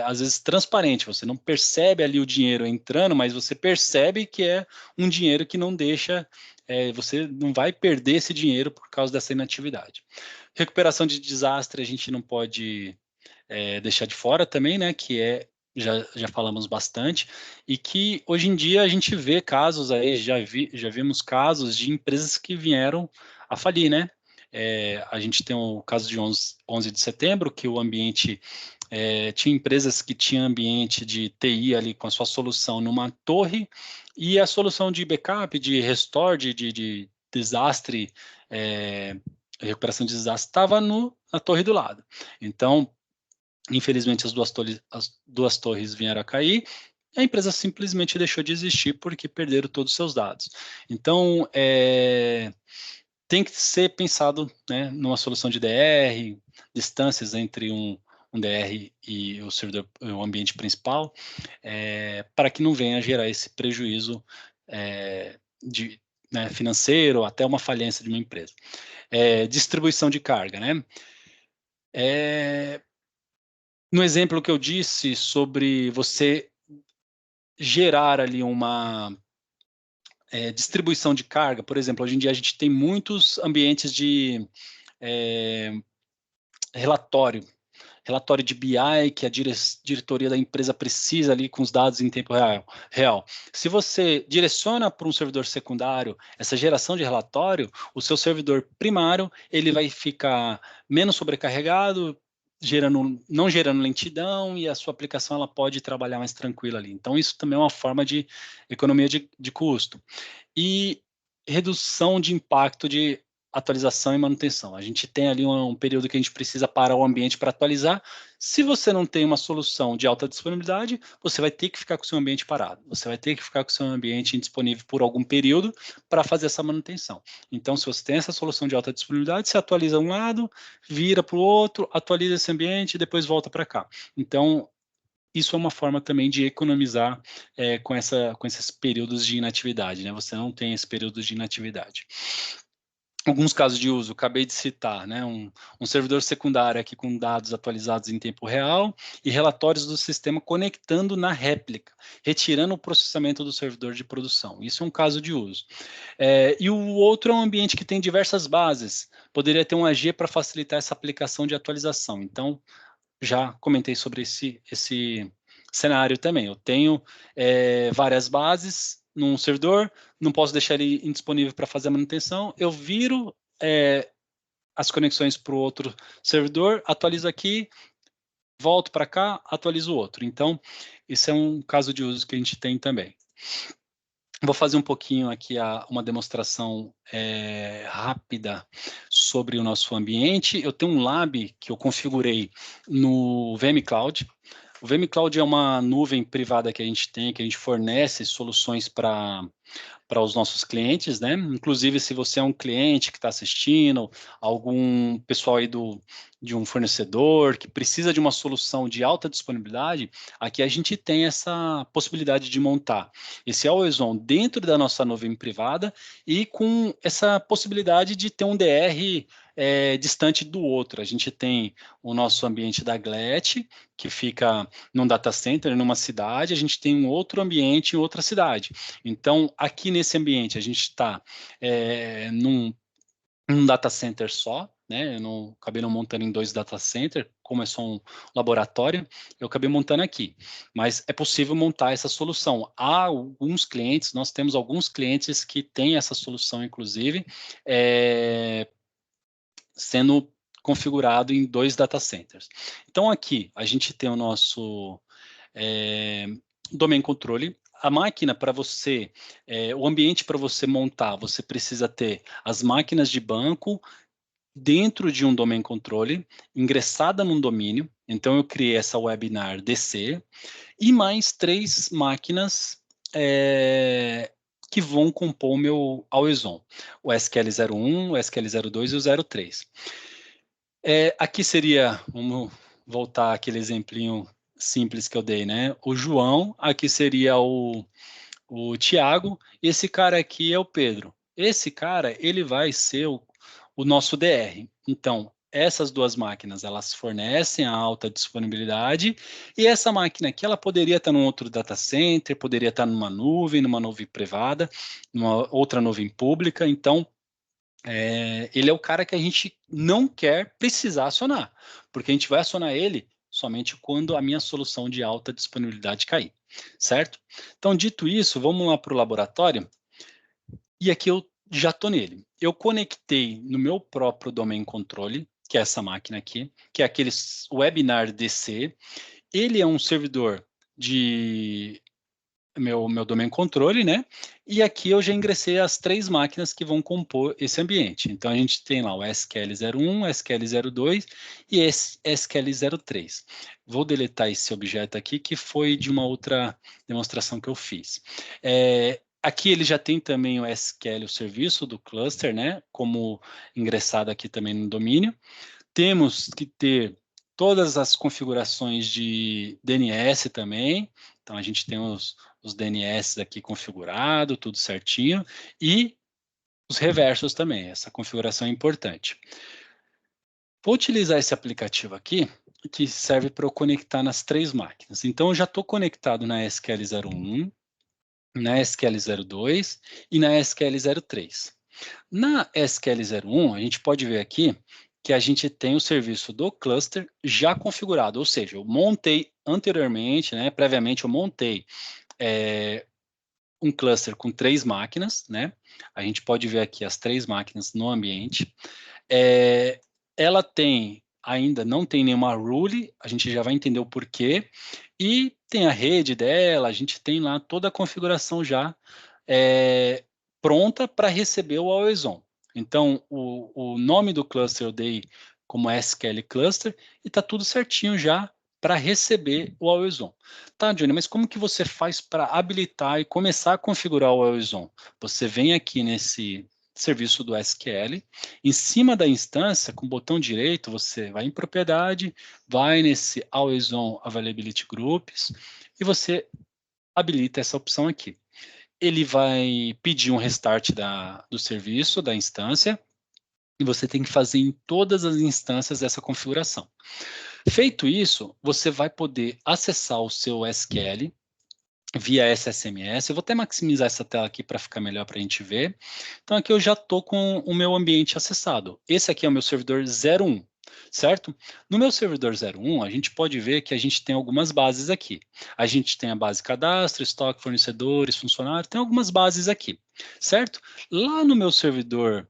às vezes, transparente. Você não percebe ali o dinheiro entrando, mas você percebe que é um dinheiro que não deixa, você não vai perder esse dinheiro por causa dessa inatividade. Recuperação de desastre a gente não pode deixar de fora também, né, que já falamos bastante, e que hoje em dia a gente vê casos aí, já vimos casos de empresas que vieram a falir, né? A gente tem o caso de 11 de setembro, que o ambiente, tinha empresas que tinham ambiente de TI ali com a sua solução numa torre, e a solução de backup, de restore, de desastre, recuperação de desastre, estava na torre do lado. Então, infelizmente, as duas torres vieram a cair, a empresa simplesmente deixou de existir porque perderam todos os seus dados. Então, tem que ser pensado, né, numa solução de DR, distâncias entre um DR e o servidor, o ambiente principal, para que não venha a gerar esse prejuízo né, financeiro, até uma falência de uma empresa. Distribuição de carga, né? No exemplo que eu disse sobre você gerar ali uma distribuição de carga, por exemplo, hoje em dia a gente tem muitos ambientes de relatório de BI que a diretoria da empresa precisa ali com os dados em tempo real. Se você direciona para um servidor secundário essa geração de relatório, o seu servidor primário ele vai ficar menos sobrecarregado, não gerando lentidão, e a sua aplicação ela pode trabalhar mais tranquila ali. Então, isso também é uma forma de economia de custo. E redução de impacto de atualização e manutenção. A gente tem ali um período que a gente precisa parar o ambiente para atualizar. Se você não tem uma solução de alta disponibilidade, você vai ter que ficar com o seu ambiente parado. Você vai ter que ficar com o seu ambiente indisponível por algum período para fazer essa manutenção. Então, se você tem essa solução de alta disponibilidade, você atualiza um lado, vira para o outro, atualiza esse ambiente e depois volta para cá. Então, isso é uma forma também de economizar com esses períodos de inatividade, né? Você não tem esse período de inatividade. Alguns casos de uso, acabei de citar, né? Um servidor secundário aqui com dados atualizados em tempo real e relatórios do sistema conectando na réplica, retirando o processamento do servidor de produção. Isso é um caso de uso. E o outro é um ambiente que tem diversas bases. Poderia ter um AG para facilitar essa aplicação de atualização. Então, já comentei sobre esse cenário também. Eu tenho várias bases num servidor, não posso deixar ele indisponível para fazer a manutenção, eu viro as conexões para o outro servidor, atualizo aqui, volto para cá, atualizo o outro. Então, esse é um caso de uso que a gente tem também. Vou fazer um pouquinho aqui uma demonstração rápida sobre o nosso ambiente. Eu tenho um lab que eu configurei no VM Cloud. O VM Cloud é uma nuvem privada que a gente tem, que a gente fornece soluções para os nossos clientes, né? Inclusive, se você é um cliente que está assistindo, algum pessoal aí de um fornecedor que precisa de uma solução de alta disponibilidade, aqui a gente tem essa possibilidade de montar esse Always On dentro da nossa nuvem privada e com essa possibilidade de ter um DR distante do outro. A gente tem o nosso ambiente da GLET, que fica num data center, numa cidade, a gente tem um outro ambiente em outra cidade. Então, aqui nesse ambiente, a gente está num data center só, né? Eu não acabei não montando em 2 data center, como é só um laboratório, eu acabei montando aqui. Mas é possível montar essa solução. Há alguns clientes, nós temos alguns clientes que têm essa solução, inclusive, sendo configurado em 2 data centers. Então, aqui, a gente tem o nosso domain controle. A máquina para você, o ambiente para você montar, você precisa ter as máquinas de banco dentro de um domain controle, ingressada num domínio. Então, eu criei essa webinar DC e mais 3 máquinas que vão compor o meu Always On, o SQL01, o SQL02 e o 03. Aqui seria, vamos voltar àquele exemplinho simples que eu dei, né? O João, aqui seria o Tiago, esse cara aqui é o Pedro. Esse cara, ele vai ser o nosso DR. Então, essas 2 máquinas, elas fornecem a alta disponibilidade, e essa máquina aqui, ela poderia estar num outro data center, poderia estar numa nuvem privada, numa outra nuvem pública. Então, ele é o cara que a gente não quer precisar acionar, porque a gente vai acionar ele somente quando a minha solução de alta disponibilidade cair, certo? Então, dito isso, vamos lá para o laboratório, e aqui eu já estou nele. Eu conectei no meu próprio domain controle, que é essa máquina aqui, que é aquele webinar DC. Ele é um servidor de meu domain controle, né? E aqui eu já ingressei as 3 máquinas que vão compor esse ambiente. Então, a gente tem lá o SQL01, SQL02 e esse SQL03. Vou deletar esse objeto aqui, que foi de uma outra demonstração que eu fiz. Aqui ele já tem também o SQL, o serviço do cluster, né? Como ingressado aqui também no domínio. Temos que ter todas as configurações de DNS também. Então, a gente tem os DNS aqui configurado, tudo certinho. E os reversos também, essa configuração é importante. Vou utilizar esse aplicativo aqui, que serve para eu conectar nas 3 máquinas. Então, eu já estou conectado na SQL01, na SQL02 e na SQL03. Na SQL01, a gente pode ver aqui que a gente tem o serviço do cluster já configurado, ou seja, eu montei anteriormente, né, previamente eu montei um cluster com 3 máquinas, né? A gente pode ver aqui as 3 máquinas no ambiente. Ela ainda não tem nenhuma rule, a gente já vai entender o porquê, e tem a rede dela, a gente tem lá toda a configuração já pronta para receber o Always On. Então, o nome do cluster eu dei como SQL Cluster e está tudo certinho já para receber o Always On. Tá, Johnny, mas como que você faz para habilitar e começar a configurar o Always On? Você vem aqui nesse serviço do SQL, em cima da instância, com o botão direito, você vai em propriedade, vai nesse Always On Availability Groups e você habilita essa opção aqui. Ele vai pedir um restart do serviço, da instância, e você tem que fazer em todas as instâncias essa configuração. Feito isso, você vai poder acessar o seu SQL via SSMS. Eu vou até maximizar essa tela aqui para ficar melhor para a gente ver. Então, aqui eu já estou com o meu ambiente acessado. Esse aqui é o meu servidor 01, certo? No meu servidor 01, a gente pode ver que a gente tem algumas bases aqui. A gente tem a base cadastro, estoque, fornecedores, funcionários, tem algumas bases aqui, certo? Lá no meu servidor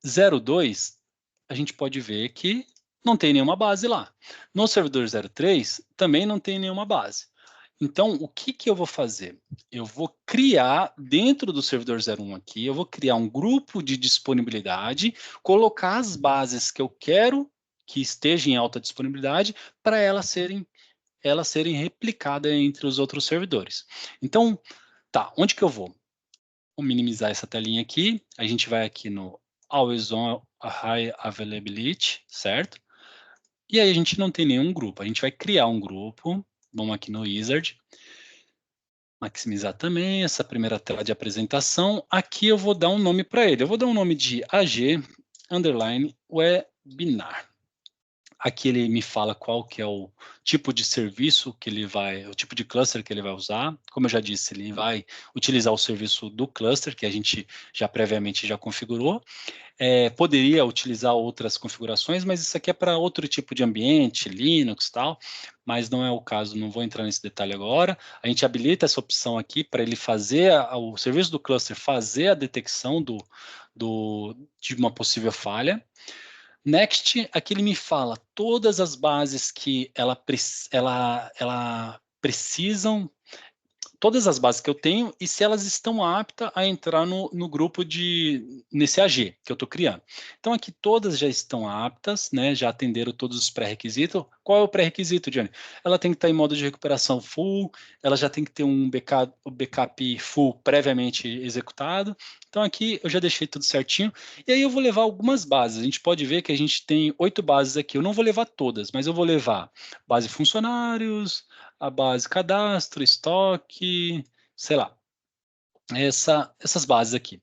02, a gente pode ver que não tem nenhuma base lá. No servidor 03, também não tem nenhuma base. Então, o que eu vou fazer? Eu vou criar, dentro do servidor 01 aqui, eu vou criar um grupo de disponibilidade, colocar as bases que eu quero que estejam em alta disponibilidade para elas serem replicadas entre os outros servidores. Então, tá, onde que eu vou? Vou minimizar essa telinha aqui, a gente vai aqui no Always On High Availability, certo? E aí a gente não tem nenhum grupo, a gente vai criar um grupo. Vamos aqui no Wizard, maximizar também essa primeira tela de apresentação. Aqui eu vou dar um nome para ele. Eu vou dar um nome de AG_Webinar. Aqui ele me fala qual que é o tipo de serviço que ele vai, o tipo de cluster que ele vai usar. Como eu já disse, ele vai utilizar o serviço do cluster, que a gente já previamente já configurou. Poderia utilizar outras configurações, mas isso aqui é para outro tipo de ambiente, Linux e tal, mas não é o caso, não vou entrar nesse detalhe agora. A gente habilita essa opção aqui para ele fazer, o serviço do cluster fazer a detecção de uma possível falha. Next, aqui ele me fala todas as bases que ela precisam, todas as bases que eu tenho e se elas estão aptas a entrar no grupo nesse AG que eu estou criando. Então aqui todas já estão aptas, né? Já atenderam todos os pré-requisitos. Qual é o pré-requisito, Johnny? Ela tem que estar em modo de recuperação full, ela já tem que ter um backup full previamente executado. Então aqui eu já deixei tudo certinho. E aí eu vou levar algumas bases. A gente pode ver que a gente tem 8 bases aqui. Eu não vou levar todas, mas eu vou levar base funcionários, a base cadastro, estoque, sei lá, essas bases aqui.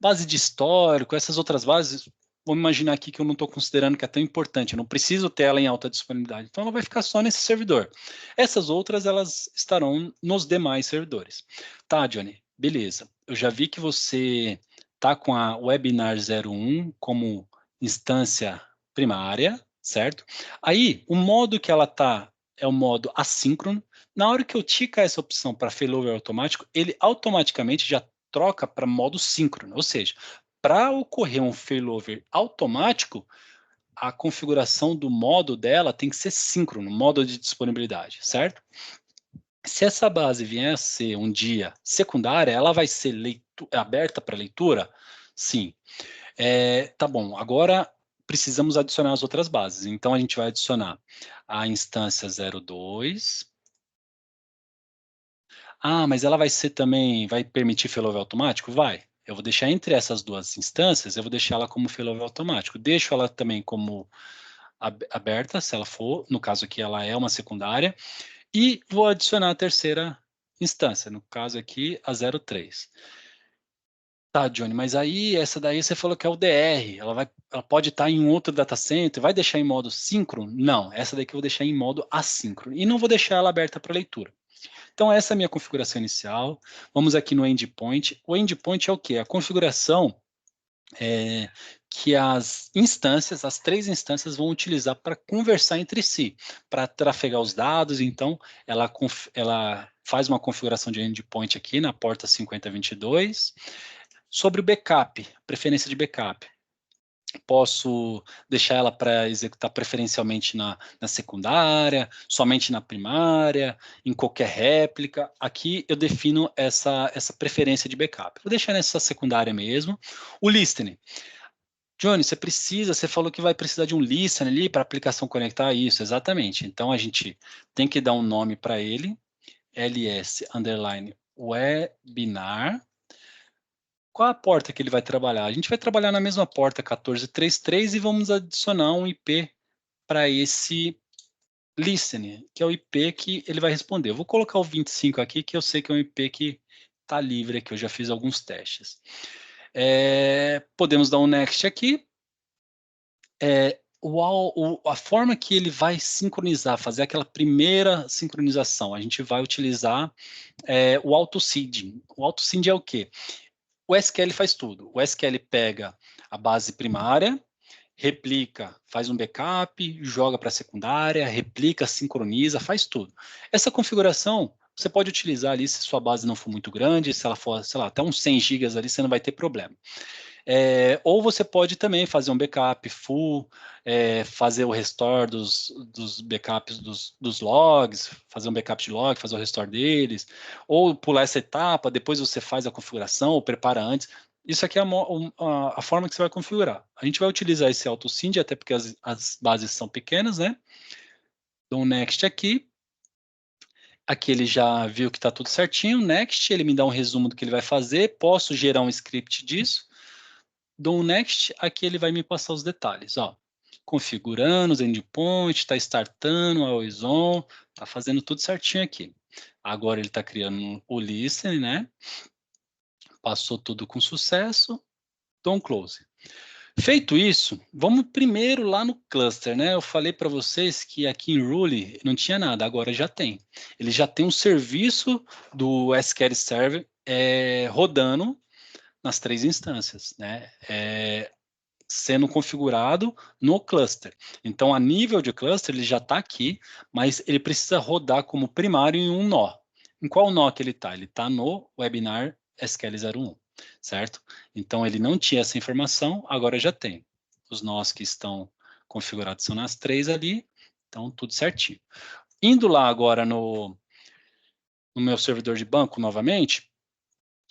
Base de histórico, essas outras bases, vamos imaginar aqui que eu não estou considerando que é tão importante, eu não preciso ter ela em alta disponibilidade, então ela vai ficar só nesse servidor. Essas outras, elas estarão nos demais servidores. Tá, Johnny, beleza. Eu já vi que você está com a Webinar 01 como instância primária, certo? Aí, o modo que ela está é o modo assíncrono. Na hora que eu ticar essa opção para failover automático, ele automaticamente já troca para modo síncrono, ou seja, para ocorrer um failover automático, a configuração do modo dela tem que ser síncrono, modo de disponibilidade, certo? Se essa base vier a ser um dia secundária, ela vai ser aberta para leitura? Sim. Tá bom, agora precisamos adicionar as outras bases. Então, a gente vai adicionar a instância 02. Ah, mas ela vai ser também, vai permitir failover automático? Vai. Eu vou deixar entre essas duas instâncias, eu vou deixar ela como failover automático. Deixo ela também como aberta, se ela for, no caso aqui ela é uma secundária, e vou adicionar a terceira instância, no caso aqui a 03. Tá, Johnny, mas aí essa daí você falou que é o DR, ela pode estar em um outro data center, vai deixar em modo síncrono? Não, essa daqui eu vou deixar em modo assíncrono, e não vou deixar ela aberta para leitura. Então, essa é a minha configuração inicial. Vamos aqui no endpoint. O endpoint é o quê? A configuração que as instâncias, as 3 instâncias vão utilizar para conversar entre si, para trafegar os dados. Então, ela faz uma configuração de endpoint aqui na porta 5022. Sobre o backup, preferência de backup. Posso deixar ela para executar preferencialmente na secundária, somente na primária, em qualquer réplica. Aqui eu defino essa preferência de backup. Vou deixar nessa secundária mesmo. O listening. Johnny, você falou que vai precisar de um listening ali para a aplicação conectar isso, exatamente. Então a gente tem que dar um nome para ele, ls_webinar. Qual a porta que ele vai trabalhar? A gente vai trabalhar na mesma porta 1433 e vamos adicionar um IP para esse listening, que é o IP que ele vai responder. Eu vou colocar o 25 aqui, que eu sei que é um IP que está livre aqui, eu já fiz alguns testes. Podemos dar um next aqui. A forma que ele vai sincronizar, fazer aquela primeira sincronização, a gente vai utilizar o auto-seeding. O auto-seeding é o quê? O SQL faz tudo. O SQL pega a base primária, replica, faz um backup, joga para a secundária, replica, sincroniza, faz tudo. Essa configuração você pode utilizar ali se sua base não for muito grande, se ela for, sei lá, até uns 100 GB ali, você não vai ter problema. Ou você pode também fazer um backup full, fazer o restore dos backups dos logs, fazer um backup de log, fazer o restore deles, ou pular essa etapa, depois você faz a configuração ou prepara antes. Isso aqui é a forma que você vai configurar. A gente vai utilizar esse AutoSync, até porque as bases são pequenas, né? Dou um Next aqui. Aqui ele já viu que está tudo certinho. Next, ele me dá um resumo do que ele vai fazer. Posso gerar um script disso. Dou um Next, aqui ele vai me passar os detalhes. Ó. Configurando os endpoints, está startando, always on, está fazendo tudo certinho aqui. Agora ele está criando o listening, né? Passou tudo com sucesso. Dou um close. Feito isso, vamos primeiro lá no cluster, né? Eu falei para vocês que aqui em Rule não tinha nada, agora já tem. Ele já tem um serviço do SQL Server rodando nas 3 instâncias, né? Sendo configurado no cluster. Então, a nível de cluster, ele já está aqui, mas ele precisa rodar como primário em um nó. Em qual nó que ele está? Ele está no webinar SQL01, certo? Então, ele não tinha essa informação, agora já tem. Os nós que estão configurados são nas 3 ali, então tudo certinho. Indo lá agora no meu servidor de banco novamente,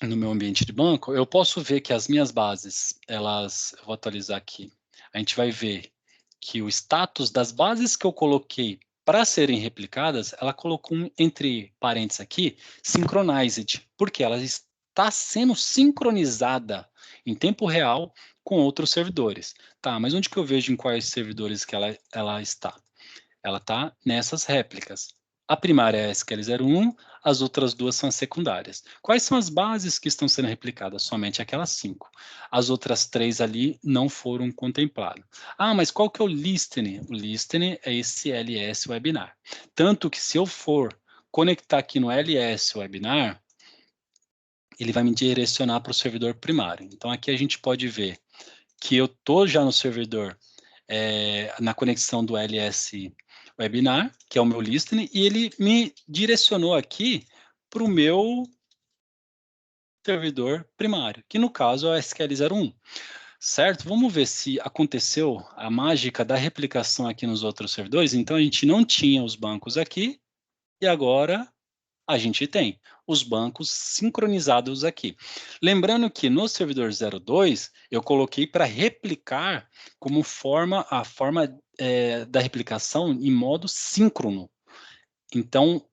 no meu ambiente de banco, eu posso ver que as minhas bases, eu vou atualizar aqui, a gente vai ver que o status das bases que eu coloquei para serem replicadas, ela colocou entre parênteses aqui, synchronized, porque ela está sendo sincronizada em tempo real com outros servidores. Tá, mas onde que eu vejo em quais servidores que ela está? Ela está nessas réplicas. A primária é a SQL01, as outras duas são as secundárias. Quais são as bases que estão sendo replicadas? Somente aquelas 5. As outras 3 ali não foram contempladas. Ah, mas qual que é o listening? O listening é esse LS Webinar. Tanto que se eu for conectar aqui no LS Webinar, ele vai me direcionar para o servidor primário. Então aqui a gente pode ver que eu estou já no servidor na conexão do LS Webinar, que é o meu listening, e ele me direcionou aqui para o meu servidor primário, que no caso é o SQL01, certo? Vamos ver se aconteceu a mágica da replicação aqui nos outros servidores. Então, a gente não tinha os bancos aqui, e agora a gente tem os bancos sincronizados aqui. Lembrando que no servidor 02, eu coloquei para replicar como a forma da replicação em modo síncrono. Então,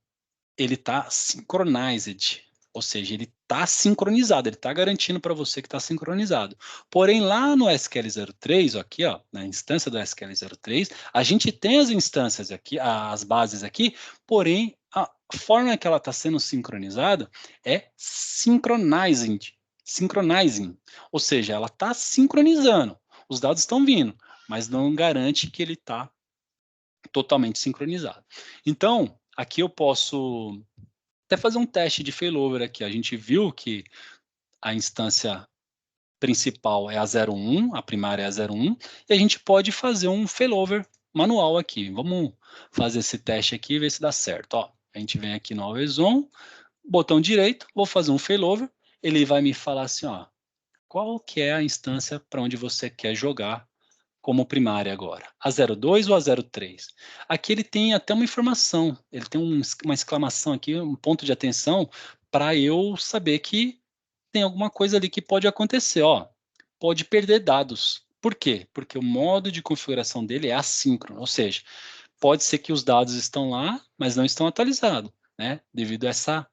ele está synchronized, ou seja, ele está sincronizado, ele está garantindo para você que está sincronizado. Porém, lá no SQL03, aqui, ó, na instância do SQL03, a gente tem as instâncias aqui, as bases aqui, porém, a forma que ela está sendo sincronizada é synchronizing, ou seja, ela está sincronizando, os dados estão vindo, mas não garante que ele está totalmente sincronizado. Então, aqui eu posso até fazer um teste de failover aqui. A gente viu que a instância principal é a 01, a primária é a 01, e a gente pode fazer um failover manual aqui. Vamos fazer esse teste aqui e ver se dá certo. Ó, a gente vem aqui no Always On, botão direito, vou fazer um failover, ele vai me falar assim, ó, qual que é a instância para onde você quer jogar como primária agora, a 02 ou a 03? Aqui ele tem até uma informação, ele tem uma exclamação aqui, um ponto de atenção, para eu saber que tem alguma coisa ali que pode acontecer, ó, pode perder dados. Por quê? Porque o modo de configuração dele é assíncrono, ou seja, pode ser que os dados estão lá, mas não estão atualizados, né, devido a essa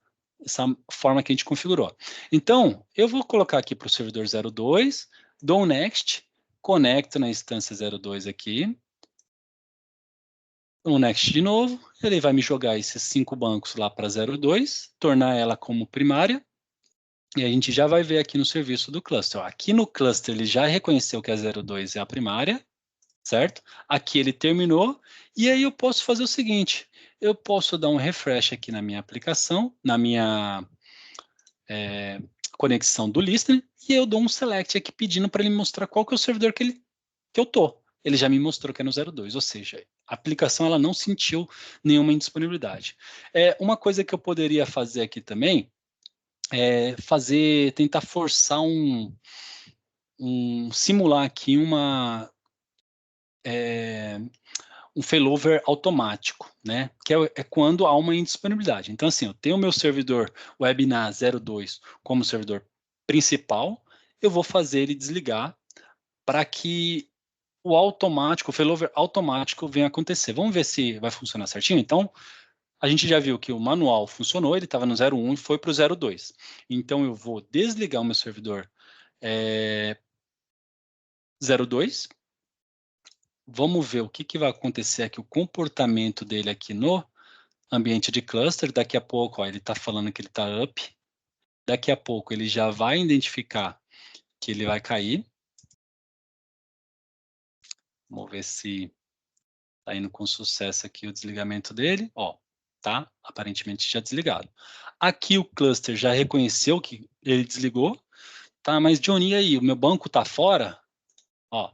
forma que a gente configurou. Então, eu vou colocar aqui para o servidor 02, dou um next, conecto na instância 02 aqui, um next de novo, ele vai me jogar esses 5 bancos lá para 02, tornar ela como primária, e a gente já vai ver aqui no serviço do cluster. Ó, aqui no cluster ele já reconheceu que a 02 é a primária, certo? Aqui ele terminou, e aí eu posso fazer o seguinte, eu posso dar um refresh aqui na minha aplicação, na minha conexão do listening, e eu dou um select aqui pedindo para ele mostrar qual que é o servidor que eu tô. Ele já me mostrou que é no 02, ou seja, a aplicação ela não sentiu nenhuma indisponibilidade. Uma coisa que eu poderia fazer aqui também é tentar forçar simular aqui um failover automático, né? Que é quando há uma indisponibilidade. Então, assim, eu tenho o meu servidor webinar 02 como servidor principal, eu vou fazer ele desligar para que o failover automático venha acontecer. Vamos ver se vai funcionar certinho? Então, a gente já viu que o manual funcionou, ele estava no 01 e foi para o 02. Então, eu vou desligar o meu servidor 02. Vamos ver o que vai acontecer aqui, o comportamento dele aqui no ambiente de cluster. Daqui a pouco, ó, ele está falando que ele está up. Daqui a pouco ele já vai identificar que ele vai cair. Vamos ver se está indo com sucesso aqui o desligamento dele. Ó, tá aparentemente já desligado. Aqui o cluster já reconheceu que ele desligou. Tá, mas Johnny, e aí? O meu banco está fora? Ó,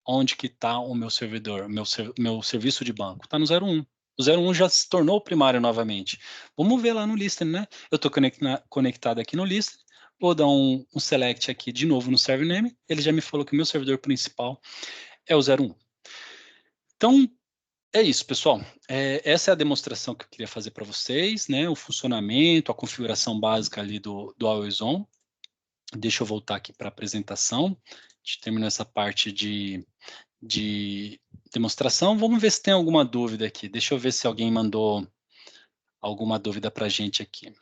onde que está o meu servidor, meu serviço de banco? Está no 01. O 01 já se tornou primário novamente. Vamos ver lá no listening, né? Eu estou conectado aqui no listening, vou dar um select aqui de novo no server name, ele já me falou que o meu servidor principal é o 01. Então, é isso, pessoal. Essa é a demonstração que eu queria fazer para vocês, né? O funcionamento, a configuração básica ali do Always On. Deixa eu voltar aqui para a apresentação. A gente terminou essa parte de demonstração. Vamos ver se tem alguma dúvida aqui. Deixa eu ver se alguém mandou alguma dúvida para a gente aqui.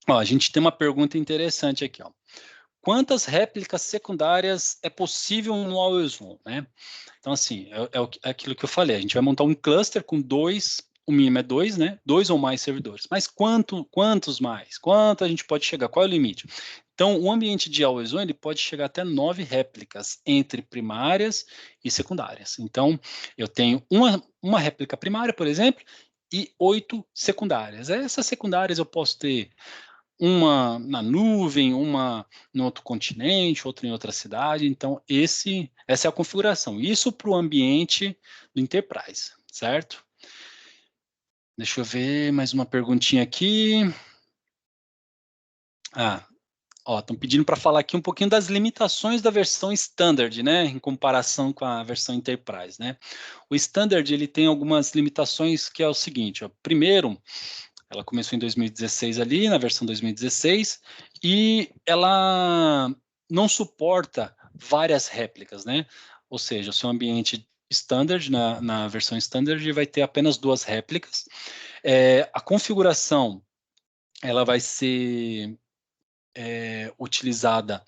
Ó, a gente tem uma pergunta interessante aqui, ó. Quantas réplicas secundárias é possível no Always On, né? Então, assim, é aquilo que eu falei, a gente vai montar um cluster com o mínimo é 2, né? 2 ou mais servidores. Mas quantos mais? Quanto a gente pode chegar? Qual é o limite? Então, o ambiente de Always On, ele pode chegar até 9 réplicas entre primárias e secundárias. Então, eu tenho uma réplica primária, por exemplo, e 8 secundárias. Essas secundárias eu posso ter uma na nuvem, uma no outro continente, outra em outra cidade. Então, essa é a configuração. Isso para o ambiente do Enterprise, certo? Deixa eu ver mais uma perguntinha aqui. Estão pedindo para falar aqui um pouquinho das limitações da versão Standard, né, em comparação com a versão Enterprise, né? O Standard, ele tem algumas limitações que é o seguinte, ó. Primeiro, ela começou em 2016 ali, na versão 2016, e ela não suporta várias réplicas, né? Ou seja, o seu ambiente standard, na versão standard, vai ter apenas 2 réplicas. A configuração, ela vai ser utilizada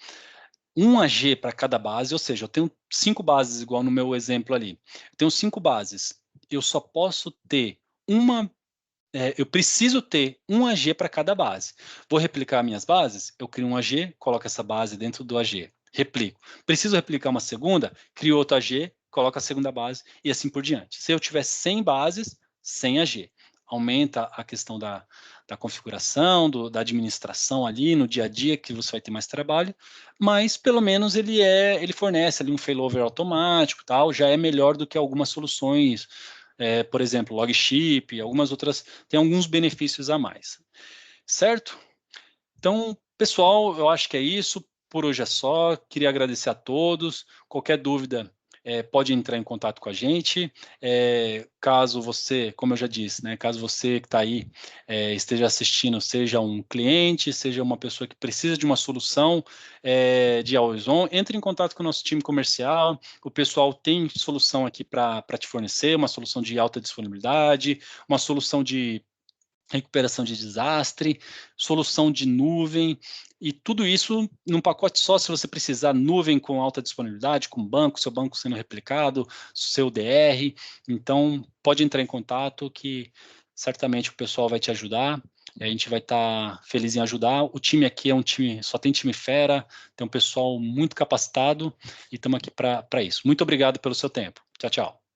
1 AG para cada base, ou seja, eu tenho 5 bases, igual no meu exemplo ali. Eu tenho 5 bases. Eu só posso ter eu preciso ter 1 AG para cada base. Vou replicar minhas bases? Eu crio um AG, coloco essa base dentro do AG, replico. Preciso replicar uma segunda? Crio outro AG, coloco a segunda base e assim por diante. Se eu tiver 100 bases, 100 AG. Aumenta a questão da configuração, da administração ali no dia a dia, que você vai ter mais trabalho, mas pelo menos ele fornece ali um failover automático, tal, já é melhor do que algumas soluções, por exemplo, Logship, algumas outras, tem alguns benefícios a mais, certo? Então, pessoal, eu acho que é isso, por hoje é só, queria agradecer a todos, qualquer dúvida, pode entrar em contato com a gente, caso você, como eu já disse, né, caso você que está aí esteja assistindo, seja um cliente, seja uma pessoa que precisa de uma solução de Always On, entre em contato com o nosso time comercial, o pessoal tem solução aqui para te fornecer, uma solução de alta disponibilidade, uma solução de recuperação de desastre, solução de nuvem, e tudo isso num pacote só, se você precisar, nuvem com alta disponibilidade, com banco, seu banco sendo replicado, seu DR, então pode entrar em contato que certamente o pessoal vai te ajudar, e a gente vai estar feliz em ajudar. O time aqui é um time, só tem time fera, tem um pessoal muito capacitado, e estamos aqui para isso. Muito obrigado pelo seu tempo. Tchau, tchau.